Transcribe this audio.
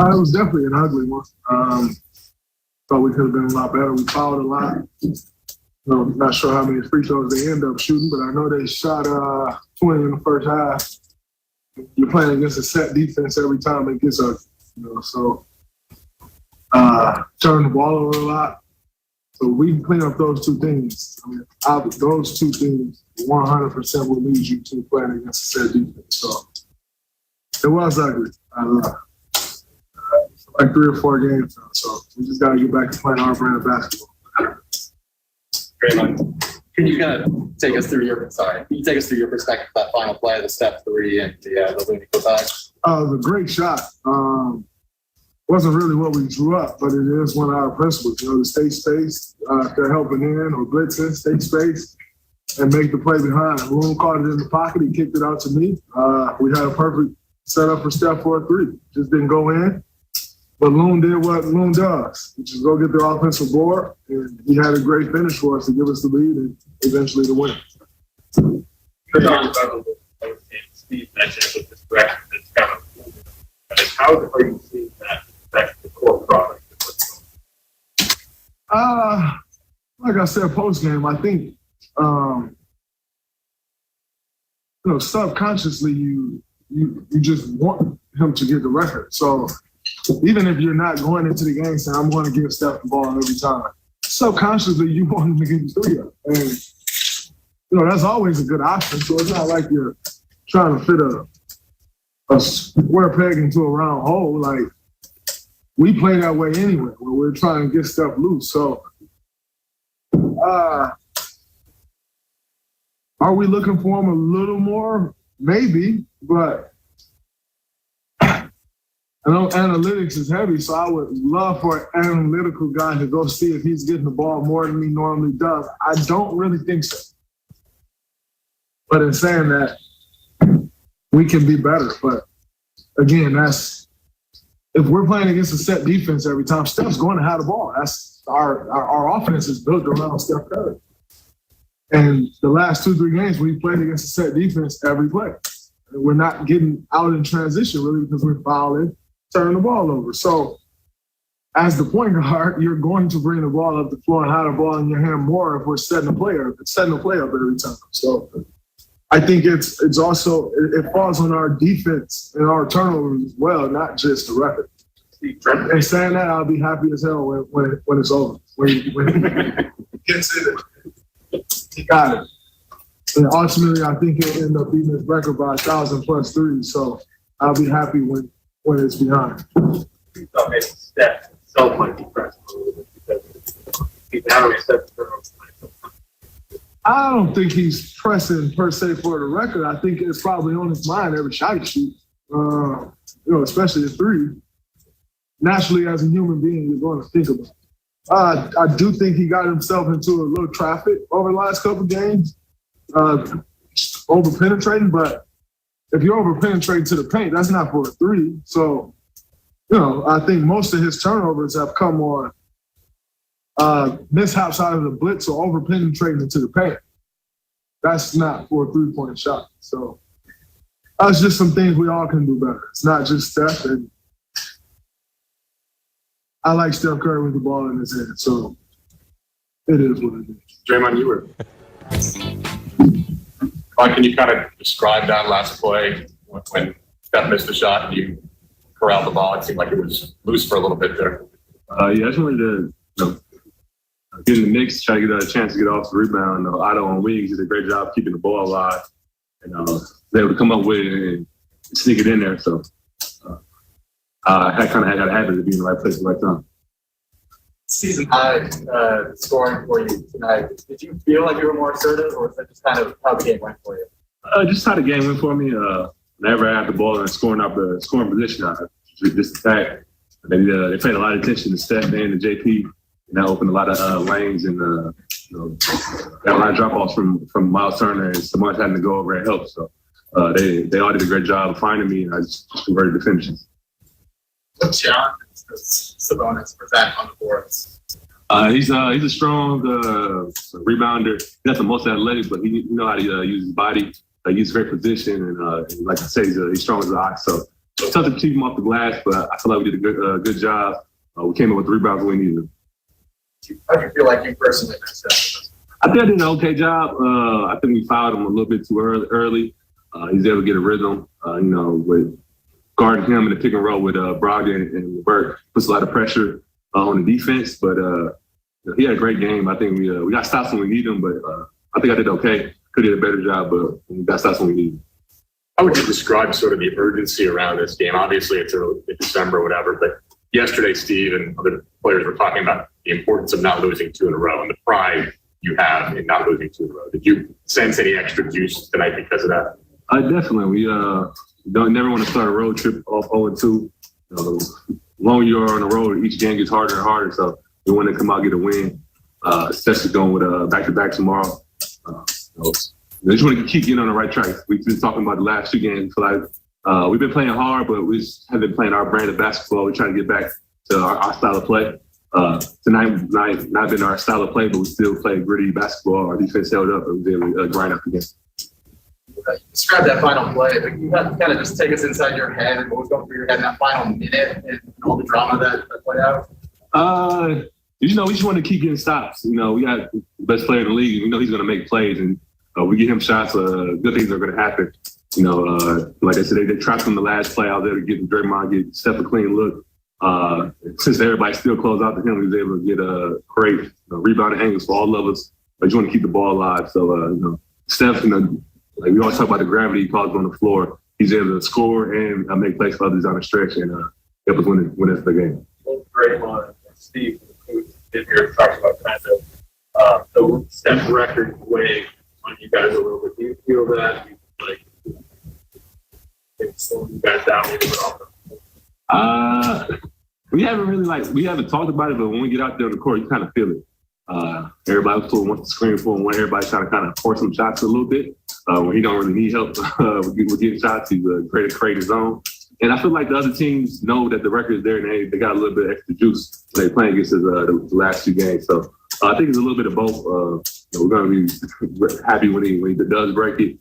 It was definitely an ugly one. Thought we could have been a lot better. We fouled a lot. Not sure how many free throws they end up shooting, but I know they shot 20 in the first half. You're playing against a set defense every time it gets ugly. So turn the ball over a lot. So we can clean up those two things. Those two things 100% will lead you to playing against a set defense. So it was ugly. Like 3 or 4 games now. So we just got to get back to playing our brand of basketball. Draymond, can you take us through your perspective of that final play, the Steph 3 and the Looney tie? It was a great shot. Wasn't really what we drew up, but it is one of our principles. The stay space, if they're helping in or blitzing, stay space and make the play behind. Loon caught it in the pocket. He kicked it out to me. We had a perfect setup for Steph for a 3. Just didn't go in. But Loon did what Loon does, which is go get the offensive board, and he had a great finish for us to give us the lead and eventually the win. You're talking about those games Steve mentioned with this direction that's kind of moving. How are you seeing that affect the core product? Like I said, post game, I think subconsciously you just want him to get the record. So even if you're not going into the game saying, I'm going to give Steph the ball every time, subconsciously you want him to get the 3 up. And, that's always a good option. So it's not like you're trying to fit a square peg into a round hole. Like, we play that way anyway, when we're trying to get stuff loose. So are we looking for him a little more? Maybe, but I know analytics is heavy, so I would love for an analytical guy to go see if he's getting the ball more than he normally does. I don't really think so. But in saying that, we can be better. But again, if we're playing against a set defense every time, Steph's going to have the ball. That's our offense is built around Steph Curry. And the last 2-3 games, we played against a set defense every play. And we're not getting out in transition really because we're fouling, turning the ball over. So as the point guard, you're going to bring the ball up the floor and have the ball in your hand more if we're setting the play up every time. So I think it's also, it falls on our defense and our turnovers as well, not just the record. And saying that, I'll be happy as hell when it's over. When he gets in it, he got it. And ultimately, I think he'll end up beating his record by 1,000+ threes. So I'll be happy when it's behind. You thought maybe Steph so much impressive because he's now accepted. I don't think he's pressing per se for the record. I think it's probably on his mind every shot he shoots, especially a 3. Naturally, as a human being, you're going to think about it. I do think he got himself into a little traffic over the last couple of games, over-penetrating. But if you're over-penetrating to the paint, that's not for a 3. So, I think most of his turnovers have come on mishaps out of the blitz or over-penetrating into the paint. That's not for a 3-point shot. So that's just some things we all can do better. It's not just Steph. And I like Steph Curry with the ball in his hand. So it is what it is. Draymond, you were. Can you kind of describe that last play when Steph missed the shot and you corralled the ball? It seemed like it was loose for a little bit there. I just wanted to get in the mix, try to get a chance to get off the rebound. Otto on wings did a great job keeping the ball alive, and was able to come up with it and sneak it in there. So I kind of had a habit of being in the right place at the right time. Season high scoring for you tonight. Did you feel like you were more assertive, or was that just kind of how the game went for you? Just how the game went for me. Whenever I had the ball in the scoring position, I just attack. They paid a lot of attention to Steph and to JP, and that opened a lot of lanes and got a lot of drop-offs from Miles Turner, and Samar's having to go over and help. So they all did a great job of finding me, and I just converted the finishes. What challenge does Sabonis present on the boards? He's a strong rebounder. He's not the most athletic, but he knows how to use his body. He's very positioned, and like I say, he's strong as an ox. So It's tough to keep him off the glass, but I feel like we did a good job. We came in with the rebounds when we needed them. How do you feel like you personally messed up? I think I did an okay job. I think we fouled him a little bit too early. He's able to get a rhythm, with guarding him in the pick and roll with Brogdon and Levert. Puts a lot of pressure on the defense, but he had a great game. I think we got stops when we need them, but I think I did okay. Could have did a better job, but we got stops when we need them. How would you describe sort of the urgency around this game? Obviously, it's early in December or whatever, but yesterday, Steve and other players were talking about the importance of not losing 2 in a row and the pride you have in not losing 2 in a row. Did you sense any extra juice tonight because of that? Definitely. We never want to start a road trip off 0-2. The longer you're on the road, each game gets harder and harder. So we want to come out and get a win, especially going with back-to-back tomorrow. I just want to keep getting on the right track. We've been talking about the last 2 games. So we've been playing hard, but we just haven't been playing our brand of basketball. We're trying to get back to our style of play. Tonight not been our style of play, but we still play gritty basketball. Our defense held up and we was able to grind up again. Describe that final play, but you have to kind of just take us inside your head and what was going through your head in that final minute and all the drama that played out. We just want to keep getting stops. We got the best player in the league. We know he's going to make plays, and we get him shots. Good things are going to happen. Like I said, they trapped him the last play. I was able to get Draymond, get Steph a clean look. Since everybody still closed out to him, he was able to get a great rebounding angles for all of us. But you want to keep the ball alive. So, Steph, like we always talk about the gravity he causes on the floor. He's able to score and make plays for others down the stretch and help us win us the game. Both Draymond and Steve, who did here, talked about kind of the Steph record weighing on you guys a little bit. Do you feel that it's slowing you guys down a little bit off? We haven't talked about it, but when we get out there on the court, you kind of feel it. Everybody wants to scream for him. When everybody's trying to kind of force some shots a little bit. When he don't really need help with getting shots, he's great to create his own. And I feel like the other teams know that the record is there and they got a little bit of extra juice when they're playing against us, the last 2 games. So I think it's a little bit of both. We're going to be happy when he does break it.